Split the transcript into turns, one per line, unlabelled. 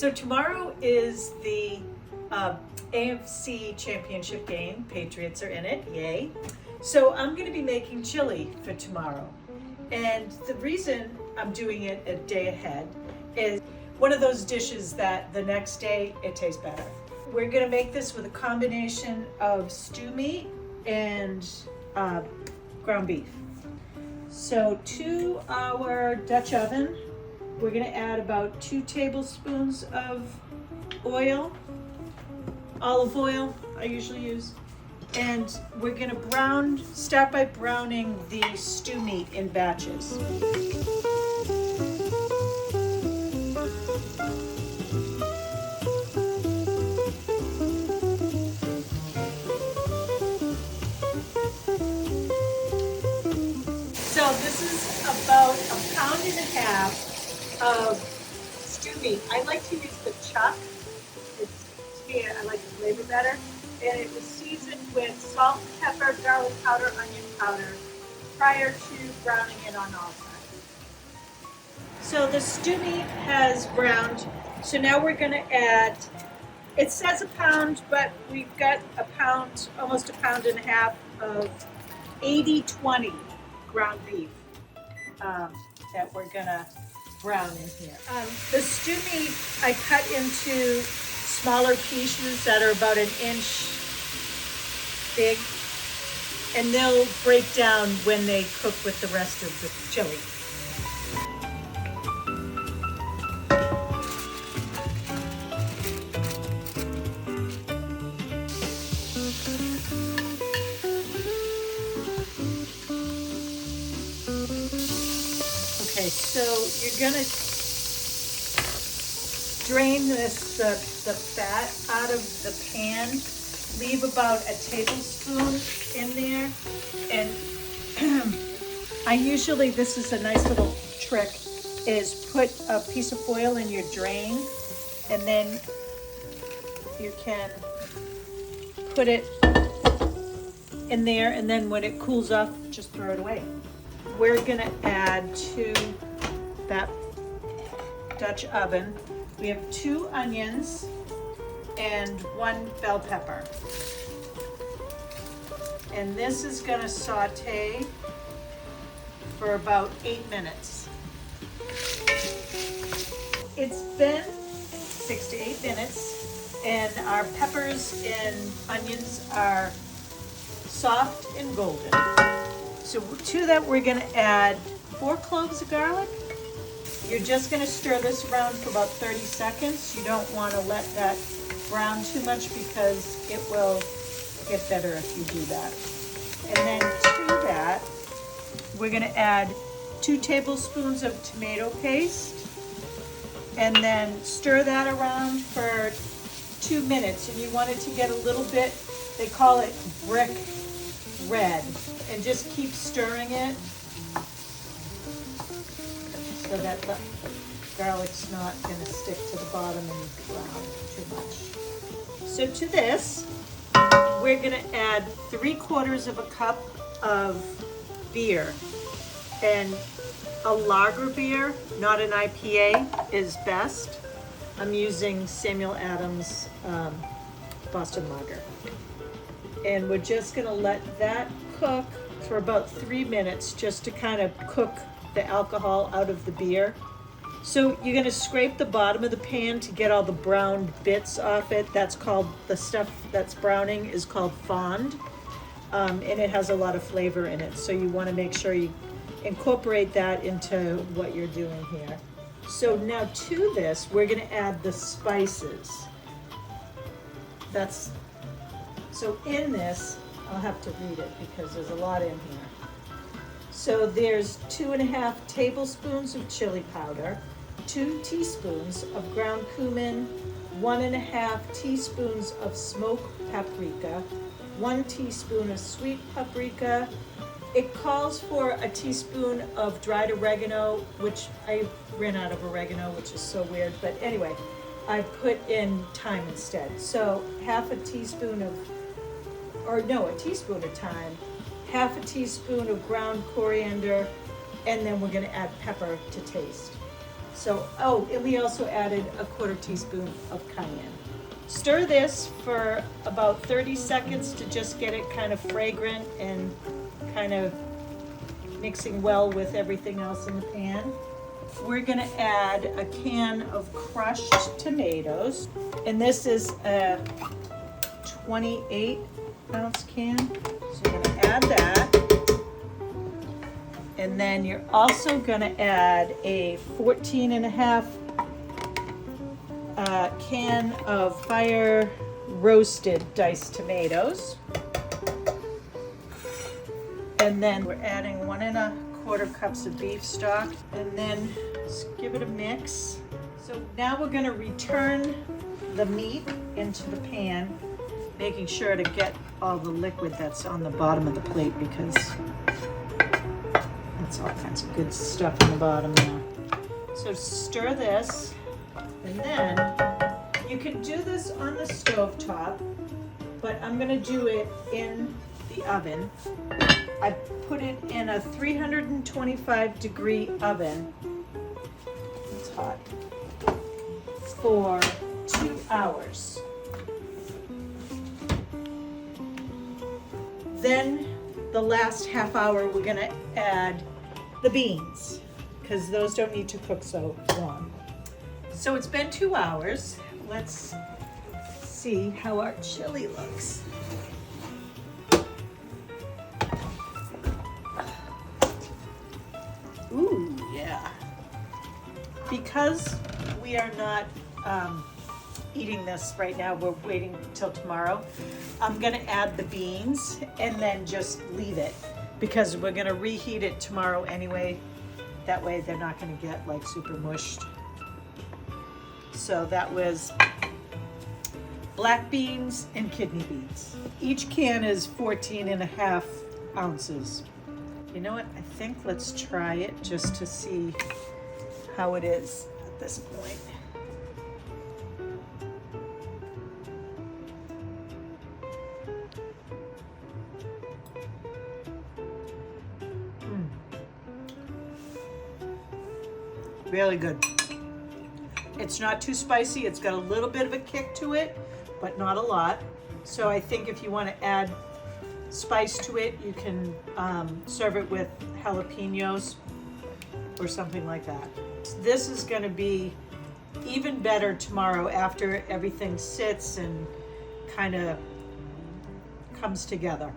So tomorrow is the AFC championship game. Patriots are in it, yay. So I'm gonna be making chili for tomorrow. And the reason I'm doing it a day ahead is one of those dishes that the next day it tastes better. We're gonna make this with a combination of stew meat and ground beef. So to our Dutch oven, we're gonna add about 2 tablespoons of oil, olive oil I usually use. And we're gonna start by browning the stew meat in batches. So this is about 1.5 pounds of stew meat. I like to use the chuck. To me, I like the flavor better. And it was seasoned with salt, pepper, garlic powder, onion powder prior to browning it on all sides. So the stew meat has browned. So now we're going to add, it says 1 pound, but we've got 1 pound, almost 1.5 pounds of 80/20 ground beef that we're going to brown in here. The stew meat I cut into smaller pieces that are about 1 inch big, and they'll break down when they cook with the rest of the chili. Okay, so you're gonna drain the fat out of the pan. Leave about 1 tablespoon in there. And this is a nice little trick, is put a piece of foil in your drain, and then you can put it in there, and then when it cools off, just throw it away. We're gonna add to that Dutch oven, we have 2 onions and 1 bell pepper. And this is gonna saute for about 8 minutes. It's been 6 to 8 minutes, and our peppers and onions are soft and golden. So to that, we're gonna add 4 cloves of garlic. You're just gonna stir this around for about 30 seconds. You don't wanna let that brown too much because it will get better if you do that. And then to that, we're gonna add 2 tablespoons of tomato paste, and then stir that around for 2 minutes. And you want it to get a little bit, they call it brick red, and just keep stirring it so that the garlic's not gonna stick to the bottom and brown too much. So to this, we're gonna add 3/4 of a cup of beer. And a lager beer, not an IPA, is best. I'm using Samuel Adams Boston Lager. And we're just gonna let that cook for about 3 minutes, just to kind of cook the alcohol out of the beer. So you're gonna scrape the bottom of the pan to get all the brown bits off it. That's called, the stuff that's browning is called fond. And it has a lot of flavor in it. So you wanna make sure you incorporate that into what you're doing here. So now to this, we're gonna add the spices. So in this, I'll have to read it because there's a lot in here. So there's 2.5 tablespoons of chili powder, 2 teaspoons of ground cumin, 1.5 teaspoons of smoked paprika, 1 teaspoon of sweet paprika. It calls for a teaspoon of dried oregano, which I ran out of oregano, which is so weird, but anyway, I put in thyme instead. So a teaspoon of thyme, 1/2 teaspoon of ground coriander, and then we're gonna add pepper to taste. So, oh, and we also added a 1/4 teaspoon of cayenne. Stir this for about 30 seconds to just get it kind of fragrant and kind of mixing well with everything else in the pan. We're gonna add a can of crushed tomatoes, and this is a 28-ounce can. So you're gonna add that. And then you're also gonna add a 14.5 can of fire roasted diced tomatoes. And then we're adding 1¼ cups of beef stock, and then just give it a mix. So now we're gonna return the meat into the pan, making sure to get all the liquid that's on the bottom of the plate, because that's all kinds of good stuff in the bottom now. So stir this, and then you can do this on the stove top, but I'm gonna do it in the oven. I put it in a 325-degree oven. It's hot. For 2 hours. Then the last half hour we're gonna add the beans, because those don't need to cook so long. So it's been 2 hours. Let's see how our chili looks. Ooh, yeah. Because we are not eating this right now, we're waiting till tomorrow. I'm gonna add the beans and then just leave it, because we're gonna reheat it tomorrow anyway. That way they're not gonna get like super mushed. So that was black beans and kidney beans. Each can is 14.5 ounces. You know what, I think let's try it just to see how it is at this point. Really good. It's not too spicy. It's got a little bit of a kick to it, but not a lot. So I think if you want to add spice to it, you can serve it with jalapeños or something like that. This is going to be even better tomorrow after everything sits and kind of comes together.